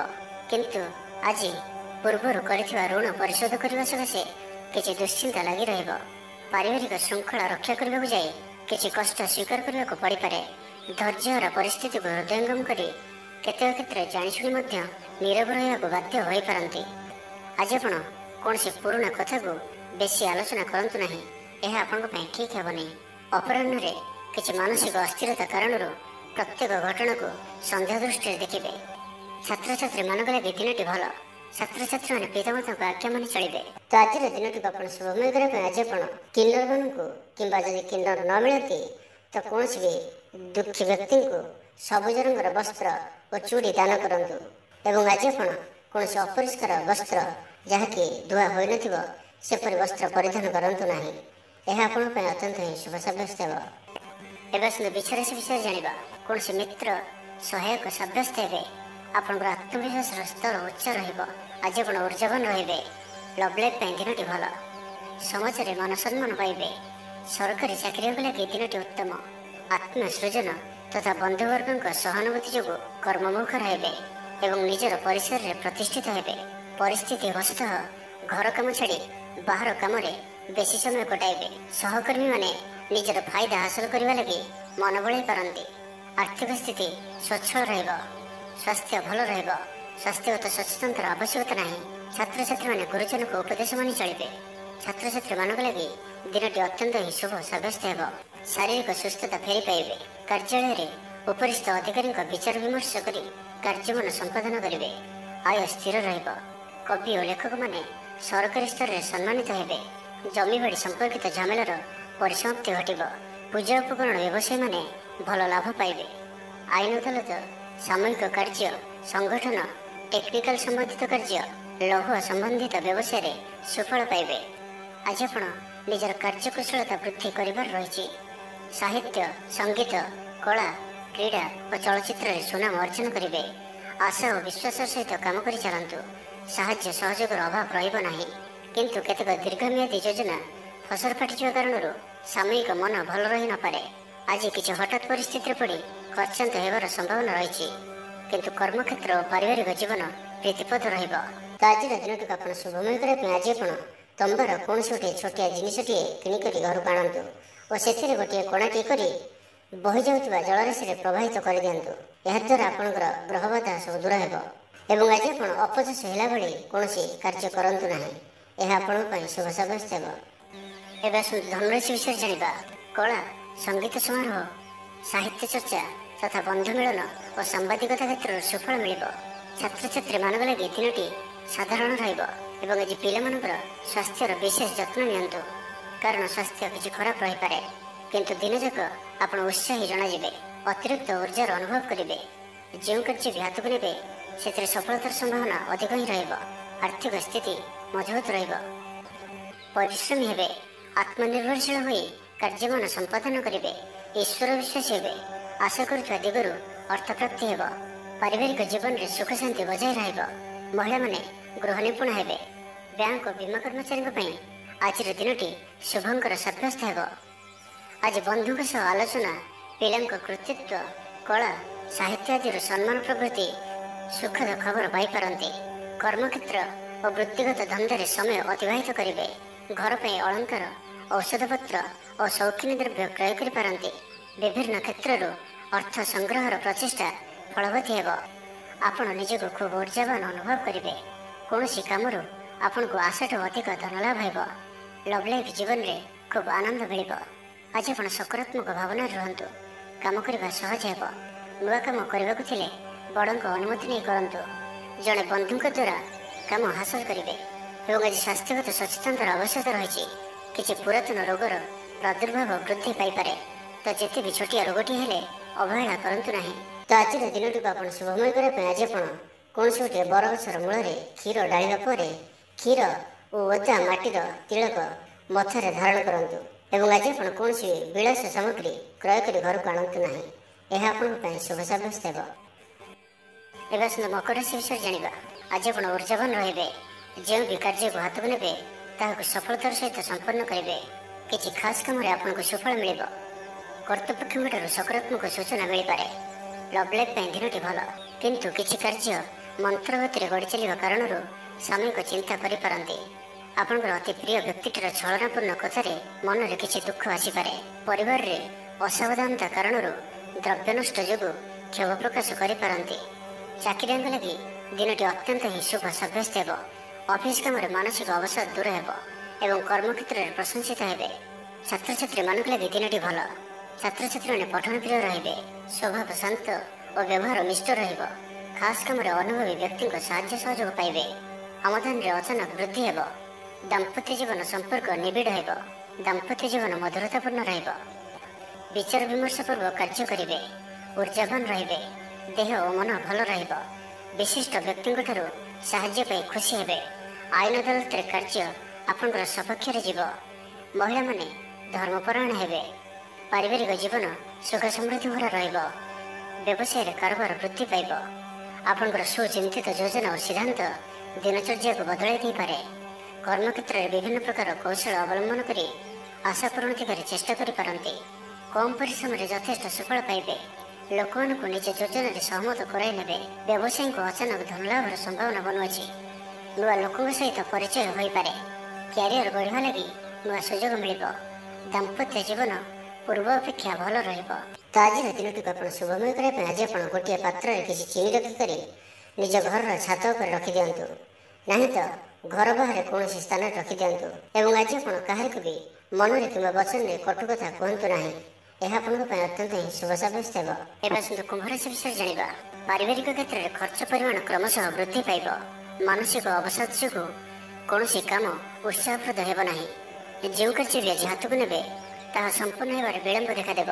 କିନ୍ତୁ ଆଜି ପୂର୍ବରୁ କରିଥିବା ଋଣ ପରିଶୋଧ କରିବା ସକାଶେ କିଛି ଦୁଶ୍ଚିନ୍ତା ଲାଗି ରହିବ। ପାରିବାରିକ ଶୃଙ୍ଖଳା ରକ୍ଷା କରିବାକୁ ଯାଇ କିଛି କଷ୍ଟ ସ୍ୱୀକାର କରିବାକୁ ପଡ଼ିପାରେ। ଧୈର୍ଯ୍ୟହରା ପରିସ୍ଥିତିକୁ ହୃଦୟଙ୍ଗମ କରି କେତେକ କ୍ଷେତ୍ରରେ ଜାଣିଶୁଣି ମଧ୍ୟ ନୀରବ ରହିବାକୁ ବାଧ୍ୟ ହୋଇପାରନ୍ତି। ଆଜି ଆପଣ କୌଣସି ପୁରୁଣା କଥାକୁ ବେଶୀ ଆଲୋଚନା କରନ୍ତୁ ନାହିଁ। ଏହା ଆପଣଙ୍କ ପାଇଁ ଠିକ୍ ହେବନି। ଅପରାହ୍ନରେ କିଛି ମାନସିକ ଅସ୍ଥିରତା କାରଣରୁ ପ୍ରତ୍ୟେକ ଘଟଣାକୁ ସନ୍ଦେହ ଦୃଷ୍ଟିରେ ଦେଖିବେ। ଛାତ୍ରଛାତ୍ରୀମାନଙ୍କ ଲାଗି ଦିନଟି ଭଲ। ଛାତ୍ରଛାତ୍ରୀମାନେ ପିତାମାତାଙ୍କ ଆଜ୍ଞା ମାନି ଚଳିବେ। ତ ଆଜିର ଦିନଟିକୁ ଆପଣ ଶୁଭମୟ କରିବା ପାଇଁ ଆଜି ଆପଣ କିନ୍ନରମାନଙ୍କୁ କିମ୍ବା ଯଦି କିନ୍ନର ନ ମିଳନ୍ତି ତ କୌଣସି ବି ଦୁଃଖୀ ବ୍ୟକ୍ତିଙ୍କୁ ସବୁଜ ରଙ୍ଗର ବସ୍ତ୍ର ଓ ଚୁଡ଼ି ଦାନ କରନ୍ତୁ ଏବଂ ଆଜି ଆପଣ କୌଣସି ଅପରିଷ୍କାର ବସ୍ତ୍ର ଯାହାକି ଧୁଆ ହୋଇନଥିବ ସେପରି ବସ୍ତ୍ର ପରିଧାନ କରନ୍ତୁ ନାହିଁ। ଏହା ଆପଣଙ୍କ ପାଇଁ ଅତ୍ୟନ୍ତ ହିଁ ଶୁଭ ସାବ୍ୟସ୍ତ ହେବ। ଏବେ ଆସନ୍ତୁ ବିଛା ରାଶି ବିଷୟରେ ଜାଣିବା। କୌଣସି ମିତ୍ର ସହାୟକ ସାବ୍ୟସ୍ତ ହେବେ। ଆପଣଙ୍କର ଆତ୍ମବିଶ୍ୱାସର ସ୍ତର ଉଚ୍ଚ ରହିବ। ଆଜି ଆପଣ ଉର୍ଜାବାନ ରହିବେ। ଲଭ୍ ଲାଇଫ୍ ପାଇଁ ଦିନଟି ଭଲ। ସମାଜରେ ମାନ ସମ୍ମାନ ପାଇବେ। ସରକାରୀ ଚାକିରିଆଙ୍କ ଲାଗି ଦିନଟି ଉତ୍ତମ। ଆତ୍ମସୃଜନ ତଥା ବନ୍ଧୁବର୍ଗଙ୍କ ସହାନୁଭୂତି ଯୋଗୁଁ କର୍ମମୁଖର ହେବେ ଏବଂ ନିଜର ପରିସରରେ ପ୍ରତିଷ୍ଠିତ ହେବେ। ପରିସ୍ଥିତି ବଶତଃ ଘର କାମ ଛାଡ଼ି ବାହାର କାମରେ ବେଶୀ ସମୟ କଟାଇବେ। ସହକର୍ମୀମାନେ ନିଜର ଫାଇଦା ହାସଲ କରିବା ଲାଗି ମନ ବଳାଇ ପାରନ୍ତି। ଆର୍ଥିକ ସ୍ଥିତି ସ୍ୱଚ୍ଛଳ ରହିବ। ସ୍ୱାସ୍ଥ୍ୟ ଭଲ ରହିବ। ସ୍ୱାସ୍ଥ୍ୟଗତ ସଚେତନତାର ଆବଶ୍ୟକତା ନାହିଁ। ଛାତ୍ରଛାତ୍ରୀମାନେ ଗୁରୁଜନଙ୍କ ଉପଦେଶ ମାନି ଚଳିବେ। ଛାତ୍ରଛାତ୍ରୀମାନଙ୍କ ଲାଗି ଦିନଟି ଅତ୍ୟନ୍ତ ହିଁ ଶୁଭ ସାବ୍ୟସ୍ତ ହେବ। ଶାରୀରିକ ସୁସ୍ଥତା ଫେରି ପାଇବେ। କାର୍ଯ୍ୟାଳୟରେ ଉପରିସ୍ଥ ଅଧିକାରୀଙ୍କ ବିଚାର ବିମର୍ଶ କରି କାର୍ଯ୍ୟମାନ ସମ୍ପାଦନ କରିବେ। ଆୟ ସ୍ଥିର ରହିବ। କବି ଓ ଲେଖକମାନେ ସରକାରୀ ସ୍ତରରେ ସମ୍ମାନିତ ହେବେ। ଜମିବାଡ଼ି ସମ୍ପର୍କିତ ଝାମେଲାର ପରିସମାପ୍ତି ଘଟିବ। ପୂଜା ଉପକରଣ ବ୍ୟବସାୟୀମାନେ ଭଲ ଲାଭ ପାଇବେ। ଆଇନ ଅଦାଲତ, ସାମୟିକ କାର୍ଯ୍ୟ, ସଂଗଠନ, ଟେକ୍ନିକାଲ ସମ୍ବନ୍ଧିତ କାର୍ଯ୍ୟ, ଲୌହ ସମ୍ବନ୍ଧିତ ବ୍ୟବସାୟରେ ସୁଫଳ ପାଇବେ। ଆଜି ଆପଣ ନିଜର କାର୍ଯ୍ୟକୁଶଳତା ବୃଦ୍ଧି କରିବାର ରହିଛି। ସାହିତ୍ୟ, ସଙ୍ଗୀତ, କଳା, କ୍ରୀଡ଼ା ଓ ଚଳଚ୍ଚିତ୍ରରେ ସୁନାମ ଅର୍ଜନ କରିବେ। ଆଶା ଓ ବିଶ୍ୱାସର ସହିତ କାମ କରି ଚାଲନ୍ତୁ। ସାହାଯ୍ୟ ସହଯୋଗର ଅଭାବ ରହିବ ନାହିଁ। କିନ୍ତୁ କେତେକ ଦୀର୍ଘମିଆଦୀ ଯୋଜନା ଫସର ଫାଟିଯିବା କାରଣରୁ ସାମୟିକ ମନ ଭଲ ରହି ନପାରେ। ଆଜି କିଛି ହଠାତ୍ ପରିସ୍ଥିତିରେ ପଡ଼ି ଖର୍ଚ୍ଚାନ୍ତ ହେବାର ସମ୍ଭାବନା ରହିଛି। କିନ୍ତୁ କର୍ମକ୍ଷେତ୍ର ଓ ପାରିବାରିକ ଜୀବନ ପ୍ରୀତିପଦ ରହିବ। ତ ଆଜିର ଦିନଟିକୁ ଆପଣ ଶୁଭମୟ କରିବା ପାଇଁ ଆଜି ଆପଣ ତମ୍ବାର କୌଣସି ଗୋଟିଏ ଛୋଟିଆ ଜିନିଷଟିଏ କିଣିକରି ଘରକୁ ଆଣନ୍ତୁ ଓ ସେଥିରେ ଗୋଟିଏ କଣାଟିଏ କରି ବହିଯାଉଥିବା ଜଳରାଶିରେ ପ୍ରବାହିତ କରିଦିଅନ୍ତୁ। ଏହାଦ୍ୱାରା ଆପଣଙ୍କର ଗ୍ରହବାଧା ସବୁ ଦୂର ହେବ ଏବଂ ଆଜି ଆପଣ ଅପଯଶ ହେଲା ଭଳି କୌଣସି କାର୍ଯ୍ୟ କରନ୍ତୁ ନାହିଁ। ଏହା ଆପଣଙ୍କ ପାଇଁ ଶୁଭ ସାବ୍ୟସ୍ତ ହେବ। ଏବେ ଆସନ୍ତୁ ଧନୁରାଶି ବିଷୟରେ ଜାଣିବା। କଳା, ସଙ୍ଗୀତ ସମାରୋହ, ସାହିତ୍ୟ ଚର୍ଚ୍ଚା ତଥା ବନ୍ଧୁ ମିଳନ ଓ ସାମ୍ବାଦିକତା କ୍ଷେତ୍ରରେ ସୁଫଳ ମିଳିବ। ଛାତ୍ରଛାତ୍ରୀମାନଙ୍କ ଲାଗି ଦିନଟି ସାଧାରଣ ରହିବ ଏବଂ ଆଜି ପିଲାମାନଙ୍କର ସ୍ୱାସ୍ଥ୍ୟର ବିଶେଷ ଯତ୍ନ ନିଅନ୍ତୁ, କାରଣ ସ୍ୱାସ୍ଥ୍ୟ କିଛି ଖରାପ ରହିପାରେ। କିନ୍ତୁ ଦିନଯାକ ଆପଣ ଉତ୍ସାହୀ ଜଣାଯିବେ। ଅତିରିକ୍ତ ଉର୍ଜାର ଅନୁଭବ କରିବେ। ଯେଉଁ କାର୍ଯ୍ୟ ବି ହାତକୁ ନେବେ ସେଥିରେ ସଫଳତାର ସମ୍ଭାବନା ଅଧିକ ହିଁ ରହିବ। ଆର୍ଥିକ ସ୍ଥିତି ମଜବୁତ ରହିବ। ପରିଶ୍ରମୀ ହେବେ। ଆତ୍ମନିର୍ଭରଶୀଳ ହୋଇ କାର୍ଯ୍ୟମାନ ସମ୍ପାଦନ କରିବେ। ଈଶ୍ୱର ବିଶ୍ୱାସୀ ହେବେ। ଆଶା କରୁଥିବା ଦିଗରୁ ଅର୍ଥପ୍ରାପ୍ତି ହେବ। ପାରିବାରିକ ଜୀବନରେ ସୁଖ ଶାନ୍ତି ବଜାୟ ରହିବ। ମହିଳାମାନେ ଗୃହ ନିପୁଣ ହେବେ। ବ୍ୟାଙ୍କ ଓ ବୀମା କର୍ମଚାରୀଙ୍କ ପାଇଁ ଆଜିର ଦିନଟି ଶୁଭଙ୍କର ସାବ୍ୟସ୍ତ ହେବ। ଆଜି ବନ୍ଧୁଙ୍କ ସହ ଆଲୋଚନା, ପିଲାଙ୍କ କୃତିତ୍ୱ, କଳା, ସାହିତ୍ୟ ଆଦିର ସମ୍ମାନ ପ୍ରଭୃତି ସୁଖଦ ଖବର ପାଇପାରନ୍ତି। କର୍ମକ୍ଷେତ୍ର ଓ ବୃତ୍ତିଗତ ଧନ୍ଦାରେ ସମୟ ଅତିବାହିତ କରିବେ। ଘର ପାଇଁ ଅଳଙ୍କାର, ଔଷଧପତ୍ର ଓ ସୌଖିନୀ ଦ୍ରବ୍ୟ କ୍ରୟ କରିପାରନ୍ତି। ବିଭିନ୍ନ କ୍ଷେତ୍ରରୁ ଅର୍ଥ ସଂଗ୍ରହର ପ୍ରଚେଷ୍ଟା ଫଳବତୀ ହେବ। ଆପଣ ନିଜକୁ ଖୁବ୍ ଉର୍ଜାବାନ ଅନୁଭବ କରିବେ। କୌଣସି କାମରୁ ଆପଣଙ୍କୁ ଆଶାଠୁ ଅଧିକ ଧନ ଲାଭ ହେବ। ଲଭ୍ ଲାଇଫ୍ ଜୀବନରେ ଖୁବ୍ ଆନନ୍ଦ ମିଳିବ। ଆଜି ଆପଣ ସକାରାତ୍ମକ ଭାବନାରେ ରୁହନ୍ତୁ। କାମ କରିବା ସହଜ ହେବ। ନୂଆ କାମ କରିବାକୁ ଥିଲେ ବଡ଼ଙ୍କ ଅନୁମତି ନେଇ କରନ୍ତୁ। ଜଣେ ବନ୍ଧୁଙ୍କ ଦ୍ୱାରା କାମ ହାସଲ କରିବେ ଏବଂ ଆଜି ସ୍ୱାସ୍ଥ୍ୟଗତ ସଚେତନତାର ଆବଶ୍ୟକତା ରହିଛି। କିଛି ପୁରାତନ ରୋଗର ପ୍ରାଦୁର୍ଭାବ ବୃଦ୍ଧି ପାଇପାରେ, ତ ଯେତେ ବି ଛୋଟିଆ ରୋଗଟି ହେଲେ ଅବହେଳା କରନ୍ତୁ ନାହିଁ। ତ ଆଜିର ଦିନଟିକୁ ଆପଣ ଶୁଭମୟ କରିବା ପାଇଁ ଆଜି ଆପଣ କୌଣସି ଗୋଟିଏ ବରଗଛର ମୂଳରେ କ୍ଷୀର ଢାଳିବା ପରେ କ୍ଷୀର ଓ ଓଦା ମାଟିର ତିଳକ ମଥାରେ ଧାରଣ କରନ୍ତୁ ଏବଂ ଆଜି ଆପଣ କୌଣସି ବିଳାସ ସାମଗ୍ରୀ କ୍ରୟ କରି ଘରକୁ ଆଣନ୍ତୁ ନାହିଁ। ଏହା ଆପଣଙ୍କ ପାଇଁ ଶୁଭ ସାବ୍ୟସ୍ତ ହେବ। ଏବେ ଆସନ୍ତୁ ମକର ରାଶି ବିଷୟରେ ଜାଣିବା। ଆଜି ଆପଣ ଉର୍ଜାବାନ ରହିବେ। ଯେଉଁ ବି କାର୍ଯ୍ୟକୁ ହାତକୁ ନେବେ ତାହାକୁ ସଫଳତାର ସହିତ ସମ୍ପନ୍ନ କରିବେ। କିଛି ଖାସ୍ କାମରେ ଆପଣଙ୍କୁ ସୁଫଳ ମିଳିବ। କର୍ତ୍ତୃପକ୍ଷଙ୍କଠାରୁ ସକାରାତ୍ମକ ସୂଚନା ମିଳିପାରେ। ଲଭ୍ ଲାଇଫ୍ ପାଇଁ ଦିନଟି ଭଲ, କିନ୍ତୁ କିଛି କାର୍ଯ୍ୟ ମନ୍ତ୍ରଗତିରେ ଗଡ଼ି ଚାଲିବା କାରଣରୁ ସାମୟିକ ଚିନ୍ତା କରିପାରନ୍ତି। ଆପଣଙ୍କର ଅତି ପ୍ରିୟ ବ୍ୟକ୍ତିଟିର ଛଳନାପୂର୍ଣ୍ଣ କଥାରେ ମନରେ କିଛି ଦୁଃଖ ଆସିପାରେ। ପରିବାରରେ ଅସାବଧାନତା କାରଣରୁ ଦ୍ରବ୍ୟ ନଷ୍ଟ ଯୋଗୁଁ କ୍ଷୋଭ ପ୍ରକାଶ କରିପାରନ୍ତି। ଚାକିରିଆଙ୍କ ଲାଗି ଦିନଟି ଅତ୍ୟନ୍ତ ହିଁ ଶୁଭ ସାବ୍ୟସ୍ତ ହେବ। ଅଫିସ କାମରେ ମାନସିକ ଅବସାଦ ଦୂର ହେବ ଏବଂ କର୍ମକ୍ଷେତ୍ରରେ ପ୍ରଶଂସିତ ହେବେ। ଛାତ୍ରଛାତ୍ରୀମାନଙ୍କ ଲାଗି ଦିନଟି ଭଲ। ଛାତ୍ରଛାତ୍ରୀମାନେ ପଠନପ୍ରିୟ ରହିବେ। ସ୍ୱଭାବ ଶାନ୍ତ ଓ ବ୍ୟବହାର ନିଷ୍ଠ ରହିବ। ଖାସ୍ କାମରେ ଅନୁଭବୀ ବ୍ୟକ୍ତିଙ୍କ ସାହାଯ୍ୟ ସହଯୋଗ ପାଇବେ। ଆମଦାନୀରେ ଅଚାନକ ବୃଦ୍ଧି ହେବ। ଦାମ୍ପତ୍ୟ ଜୀବନ ସମ୍ପର୍କ ନିବିଡ଼ ହେବ। ଦାମ୍ପତ୍ୟ ଜୀବନ ମଧୁରତାପୂର୍ଣ୍ଣ ରହିବ। ବିଚାର ବିମର୍ଶ ପୂର୍ବକ କାର୍ଯ୍ୟ କରିବେ। ଉର୍ଜାବାନ ରହିବେ। ଦେହ ଓ ମନ ଭଲ ରହିବ। ବିଶିଷ୍ଟ ବ୍ୟକ୍ତିଙ୍କଠାରୁ ସାହାଯ୍ୟ ପାଇ ଖୁସି ହେବେ। ଆଇନ ଅଦାଲତରେ କାର୍ଯ୍ୟ ଆପଣଙ୍କର ସପକ୍ଷରେ ଯିବ। ମହିଳାମାନେ ଧର୍ମପରାୟଣ ହେବେ। ପାରିବାରିକ ଜୀବନ ସୁଖ ସମୃଦ୍ଧି ଭରା ରହିବ। ବ୍ୟବସାୟରେ କାରବାର ବୃଦ୍ଧି ପାଇବ। ଆପଣଙ୍କର ସୁଚିନ୍ତିତ ଯୋଜନା ଓ ସିଦ୍ଧାନ୍ତ ଦିନଚର୍ଯ୍ୟାକୁ ବଦଳାଇ ଦେଇପାରେ। କର୍ମକ୍ଷେତ୍ରରେ ବିଭିନ୍ନ ପ୍ରକାର କୌଶଳ ଅବଲମ୍ବନ କରି ଆଶା ପୂରଣ ଦିଗରେ ଚେଷ୍ଟା କରିପାରନ୍ତି। କମ୍ ପରିଶ୍ରମରେ ଯଥେଷ୍ଟ ସୁଫଳ ପାଇବେ। ଲୋକମାନଙ୍କୁ ନିଜ ଯୋଜନାରେ ସହମତ କରାଇ ନେବେ। ବ୍ୟବସାୟୀଙ୍କୁ ଅଚାନକ ଧନଲାଭର ସମ୍ଭାବନା ବନୁଅଛି। ନୂଆ ଲୋକଙ୍କ ସହିତ ପରିଚୟ ହୋଇପାରେ। କ୍ୟାରିୟର ଗଢ଼ିବା ଲାଗି ନୂଆ ସୁଯୋଗ ମିଳିବ। ଦାମ୍ପତ୍ୟ ଜୀବନ ପୂର୍ବ ଅପେକ୍ଷା ଭଲ ରହିବ। ତ ଆଜିର ଦିନଟିକୁ ଆପଣ ଶୁଭମୟ କରିବା ପାଇଁ ଆଜି ଆପଣ ଗୋଟିଏ ପାତ୍ରରେ କିଛି ଚିନି ରଖିକରି ନିଜ ଘରର ଛାତ ଉପରେ ରଖିଦିଅନ୍ତୁ। ନାହିଁ ତ ଘର ବାହାରେ କୌଣସି ସ୍ଥାନରେ ରଖିଦିଅନ୍ତୁ ଏବଂ ଆଜି ଆପଣ କାହାରିକୁ ବି ମନରେ କିମ୍ବା ବଚନରେ କଟୁ କଥା କୁହନ୍ତୁ ନାହିଁ। ଏହା ଆପଣଙ୍କ ପାଇଁ ଅତ୍ୟନ୍ତ ହିଁ ଶୁଭ ସାବ୍ୟସ୍ତ ହେବ। ଏବେ ଆସନ୍ତୁ କୁମ୍ଭ ରାଶି ବିଷୟରେ ଜାଣିବା। ପାରିବାରିକ କ୍ଷେତ୍ରରେ ଖର୍ଚ୍ଚ ପରିମାଣ କ୍ରମଶଃ ବୃଦ୍ଧି ପାଇବ। ମାନସିକ ଅବସାଦ ଯୋଗୁଁ କୌଣସି କାମ ଉତ୍ସାହପ୍ରଦ ହେବ ନାହିଁ। ଯେଉଁ କାର୍ଯ୍ୟ ବି ଆଜି ହାତକୁ ନେବେ ତାହା ସମ୍ପୂର୍ଣ୍ଣ ହେବାରେ ବିଳମ୍ବ ଦେଖାଦେବ।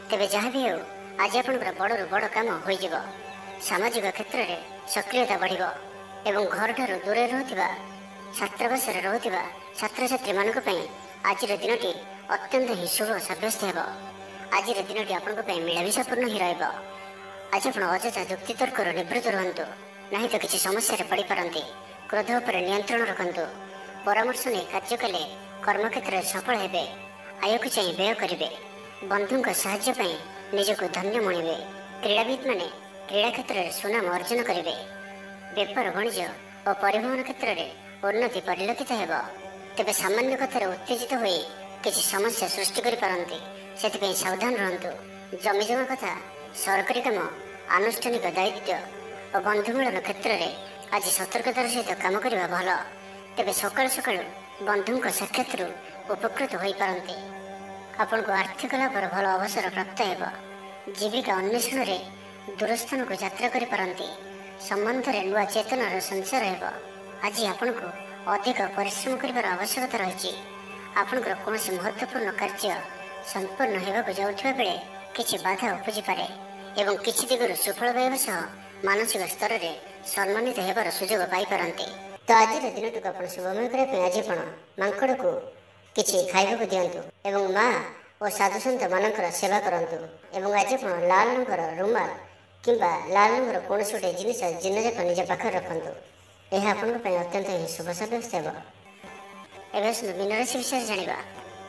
ତେବେ ଯାହା ବି ହେଉ ଆଜି ଆପଣଙ୍କର ବଡ଼ରୁ ବଡ଼ କାମ ହୋଇଯିବ। ସାମାଜିକ କ୍ଷେତ୍ରରେ ସକ୍ରିୟତା ବଢ଼ିବ ଏବଂ ଘରଠାରୁ ଦୂରରେ ରହୁଥିବା ଛାତ୍ରାବାସରେ ରହୁଥିବା ଛାତ୍ରଛାତ୍ରୀମାନଙ୍କ ପାଇଁ ଆଜିର ଦିନଟି ଅତ୍ୟନ୍ତ ହିଁ ଶୁଭ ସାବ୍ୟସ୍ତ ହେବ। ଆଜିର ଦିନଟି ଆପଣଙ୍କ ପାଇଁ ମିଳାମିଶାପୂର୍ଣ୍ଣ ହିଁ ରହିବ। ଆଜି ଆପଣ ଅଯଥା ଯୁକ୍ତିତର୍କରୁ ନିବୃତ୍ତ ରୁହନ୍ତୁ, ନାହିଁ ତ କିଛି ସମସ୍ୟାରେ ପଡ଼ିପାରନ୍ତି। କ୍ରୋଧ ଉପରେ ନିୟନ୍ତ୍ରଣ ରଖନ୍ତୁ। ପରାମର୍ଶ ନେଇ କାର୍ଯ୍ୟ କଲେ କର୍ମକ୍ଷେତ୍ରରେ ସଫଳ ହେବେ। ଆୟକୁ ଚାହିଁ ବ୍ୟୟ କରିବେ। ବନ୍ଧୁଙ୍କ ସାହାଯ୍ୟ ପାଇଁ ନିଜକୁ ଧନ୍ୟ ମଣିବେ। କ୍ରୀଡ଼ାବିତ୍ମାନେ କ୍ରୀଡ଼ା କ୍ଷେତ୍ରରେ ସୁନାମ ଅର୍ଜନ କରିବେ। ବେପାର ବାଣିଜ୍ୟ ଓ ପରିବହନ କ୍ଷେତ୍ରରେ ଉନ୍ନତି ପରିଲକ୍ଷିତ ହେବ। ତେବେ ସାମାନ୍ୟ କଥାରେ ଉତ୍ତେଜିତ ହୋଇ କିଛି ସମସ୍ୟା ସୃଷ୍ଟି କରିପାରନ୍ତି, ସେଥିପାଇଁ ସାବଧାନ ରୁହନ୍ତୁ। ଜମିଜମା କଥା, ସରକାରୀ କାମ, ଆନୁଷ୍ଠାନିକ ଦାୟିତ୍ୱ ଓ ବନ୍ଧୁ ମିଳନ କ୍ଷେତ୍ରରେ ଆଜି ସତର୍କତାର ସହିତ କାମ କରିବା ଭଲ। ତେବେ ସକାଳୁ ସକାଳୁ ବନ୍ଧୁଙ୍କ ସାକ୍ଷାତରୁ ଉପକୃତ ହୋଇପାରନ୍ତି। ଆପଣଙ୍କୁ ଆର୍ଥିକ ଲାଭର ଭଲ ଅବସର ପ୍ରାପ୍ତ ହେବ। ଜୀବିକା ଅନ୍ୱେଷଣରେ ଦୂରସ୍ଥାନକୁ ଯାତ୍ରା କରିପାରନ୍ତି। ସମ୍ବନ୍ଧରେ ନୂଆ ଚେତନାର ସଞ୍ଚାର ହେବ। ଆଜି ଆପଣଙ୍କୁ ଅଧିକ ପରିଶ୍ରମ କରିବାର ଆବଶ୍ୟକତା ରହିଛି। ଆପଣଙ୍କର କୌଣସି ମହତ୍ତ୍ୱପୂର୍ଣ୍ଣ କାର୍ଯ୍ୟ ସମ୍ପନ୍ନ ହେବାକୁ ଯାଉଥିବା ବେଳେ କିଛି ବାଧା ଉପୁଜିପାରେ ଏବଂ କିଛି ଦିଗରୁ ସୁଫଳ ପାଇବା ସହ ମାନସିକ ସ୍ତରରେ ସମ୍ମାନିତ ହେବାର ସୁଯୋଗ ପାଇପାରନ୍ତି। ତ ଆଜିର ଦିନଟିକୁ ଆପଣ ଶୁଭମୟ କରିବା ପାଇଁ ଆଜି ଆପଣ ମାଙ୍କଡ଼କୁ କିଛି ଖାଇବାକୁ ଦିଅନ୍ତୁ ଏବଂ ମା ଓ ସାଧୁସନ୍ଥ ମାନଙ୍କର ସେବା କରନ୍ତୁ। ଏବଂ ଆଜି ଆପଣ ଲାଲ ରଙ୍ଗର ରୁମାଲ କିମ୍ବା ଲାଲ ରଙ୍ଗର କୌଣସି ଗୋଟେ ଜିନିଷ ଦିନଯାକ ନିଜ ପାଖରେ ରଖନ୍ତୁ। ଏହା ଆପଣଙ୍କ ପାଇଁ ଅତ୍ୟନ୍ତ ହିଁ ଶୁଭ ସାବ୍ୟସ୍ତ ହେବ। ଏବେ ଆସନ୍ତୁ ମୀନ ରାଶି ବିଷୟରେ ଜାଣିବା।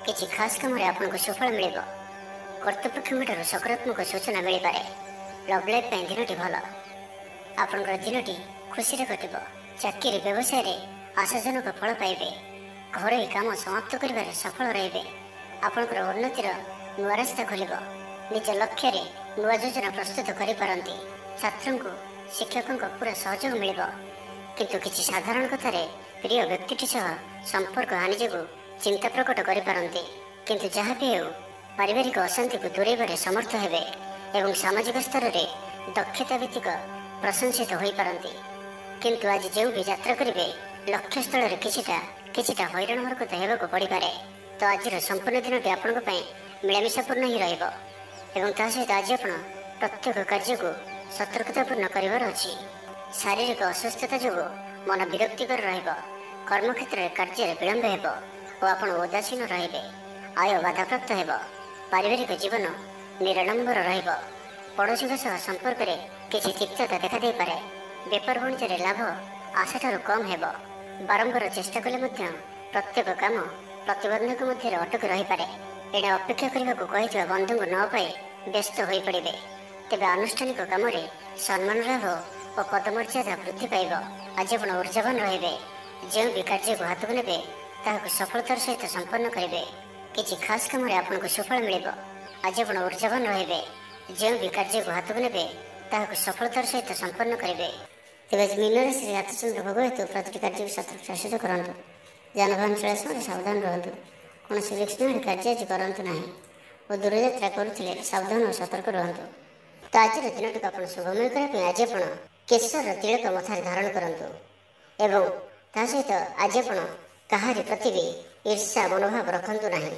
କିଛି ଖାସ୍ କାମରେ ଆପଣଙ୍କୁ ସୁଫଳ ମିଳିବ। କର୍ତ୍ତୃପକ୍ଷଙ୍କଠାରୁ ସକାରାତ୍ମକ ସୂଚନା ମିଳିପାରେ। ଲଭ୍ ଲାଇଫ୍ ପାଇଁ ଦିନଟି ଭଲ। ଆପଣଙ୍କର ଦିନଟି ଖୁସିରେ କଟିବ। ଚାକିରି ବ୍ୟବସାୟରେ ଆଶାଜନକ ଫଳ ପାଇବେ। ଘରୋଇ କାମ ସମାପ୍ତ କରିବାରେ ସଫଳ ରହିବେ। ଆପଣଙ୍କର ଉନ୍ନତିର ନୂଆ ରାସ୍ତା ଖୋଲିବ। ନିଜ ଲକ୍ଷ୍ୟରେ ନୂଆ ଯୋଜନା ପ୍ରସ୍ତୁତ କରିପାରନ୍ତି। ଛାତ୍ରଙ୍କୁ ଶିକ୍ଷକଙ୍କ ପୁରା ସହଯୋଗ ମିଳିବ। କିନ୍ତୁ କିଛି ସାଧାରଣ କଥାରେ ପ୍ରିୟ ବ୍ୟକ୍ତିଟି ସହ ସମ୍ପର୍କ ହାନି ଯୋଗୁଁ ଚିନ୍ତା ପ୍ରକଟ କରିପାରନ୍ତି। କିନ୍ତୁ ଯାହା ବି ହେଉ ପାରିବାରିକ ଅଶାନ୍ତିକୁ ଦୂରେଇବାରେ ସମର୍ଥ ହେବେ ଏବଂ ସାମାଜିକ ସ୍ତରରେ ଦକ୍ଷତା ଭିତ୍ତିକ ପ୍ରଶଂସିତ ହୋଇପାରନ୍ତି। କିନ୍ତୁ ଆଜି ଯେଉଁ ବି ଯାତ୍ରା କରିବେ ଲକ୍ଷ୍ୟସ୍ଥଳରେ କିଛିଟା ହଇରାଣ ହରକତ ହେବାକୁ ପଡ଼ିପାରେ। ତ ଆଜିର ସମ୍ପୂର୍ଣ୍ଣ ଦିନଟି ଆପଣଙ୍କ ପାଇଁ ମିଳାମିଶାପୂର୍ଣ୍ଣ ହିଁ ରହିବ ଏବଂ ତା ସହିତ ଆଜି ଆପଣ ପ୍ରତ୍ୟେକ କାର୍ଯ୍ୟକୁ ସତର୍କତାପୂର୍ଣ୍ଣ କରିବାର ଅଛି। ଶାରୀରିକ ଅସୁସ୍ଥତା ଯୋଗୁଁ ମନ ବିରକ୍ତିକର ରହିବ। କର୍ମକ୍ଷେତ୍ରରେ କାର୍ଯ୍ୟରେ ବିଳମ୍ବ ହେବ ଓ ଆପଣ ଉଦାସୀନ ରହିବେ। ଆୟ ବାଧାପ୍ରାପ୍ତ ହେବ। ପାରିବାରିକ ଜୀବନ ନିରାଡ଼ମ୍ବର ରହିବ। ପଡ଼ୋଶୀଙ୍କ ସହ ସମ୍ପର୍କରେ କିଛି ତିକ୍ତତା ଦେଖାଦେଇପାରେ। ବେପାର ବାଣିଜ୍ୟରେ ଲାଭ ଆଶାଠାରୁ କମ୍ ହେବ। ବାରମ୍ବାର ଚେଷ୍ଟା କଲେ ମଧ୍ୟ ପ୍ରତ୍ୟେକ କାମ ପ୍ରତିବନ୍ଧକ ମଧ୍ୟରେ ଅଟକି ରହିପାରେ। ଏଣେ ଅପେକ୍ଷା କରିବାକୁ କହିଥିବା ବନ୍ଧୁଙ୍କୁ ନ ପାଇ ବ୍ୟସ୍ତ ହୋଇପଡ଼ିବେ। ତେବେ ଆନୁଷ୍ଠାନିକ କାମରେ ସମ୍ମାନ ଲାଭ ଓ ପଦମର୍ଯ୍ୟାଦା ବୃଦ୍ଧି ପାଇବ। ଆଜି ଆପଣ ଉର୍ଜାବାନ ରହିବେ। ଯେଉଁ ବି କାର୍ଯ୍ୟକୁ ହାତକୁ ନେବେ ତାହାକୁ ସଫଳତାର ସହିତ ସମ୍ପନ୍ନ କରିବେ। କିଛି ଖାସ୍ କାମରେ ଆପଣଙ୍କୁ ସୁଫଳ ମିଳିବ। ଆଜି ଆପଣ ଉର୍ଜାବାନ ରହିବେ। ଯେଉଁ ବି କାର୍ଯ୍ୟକୁ ହାତକୁ ନେବେ ତାହାକୁ ସଫଳତାର ସହିତ ସମ୍ପନ୍ନ କରିବେ। ତେବେ ଆଜି ମୀନ ରାଶିରେ ରାତିଚନ୍ଦ୍ର ଭୋଗ ହେତୁ ପ୍ରତିଟି କାର୍ଯ୍ୟକୁ ସତର୍କତାର ସହିତ କରନ୍ତୁ। ଯାନବାହନ ଚଳାଇବା ସମୟରେ ସାବଧାନ ରୁହନ୍ତୁ। କୌଣସି ରିସ୍କ ନେଇ କାର୍ଯ୍ୟ ଆଜି କରନ୍ତୁ ନାହିଁ ଓ ଦୂରଯାତ୍ରା କରୁଥିଲେ ସାବଧାନ ଓ ସତର୍କ ରୁହନ୍ତୁ। ତ ଆଜିର ଦିନଟିକୁ ଆପଣ ଶୁଭମୟ କରିବା ପାଇଁ ଆଜି ଆପଣ କେଶର ତିଳକ ମଥାରେ ଧାରଣ କରନ୍ତୁ ଏବଂ ତା ସହିତ ଆଜି ଆପଣ କାହାରି ପ୍ରତି ବି ଈର୍ଷା ମନୋଭାବ ରଖନ୍ତୁ ନାହିଁ।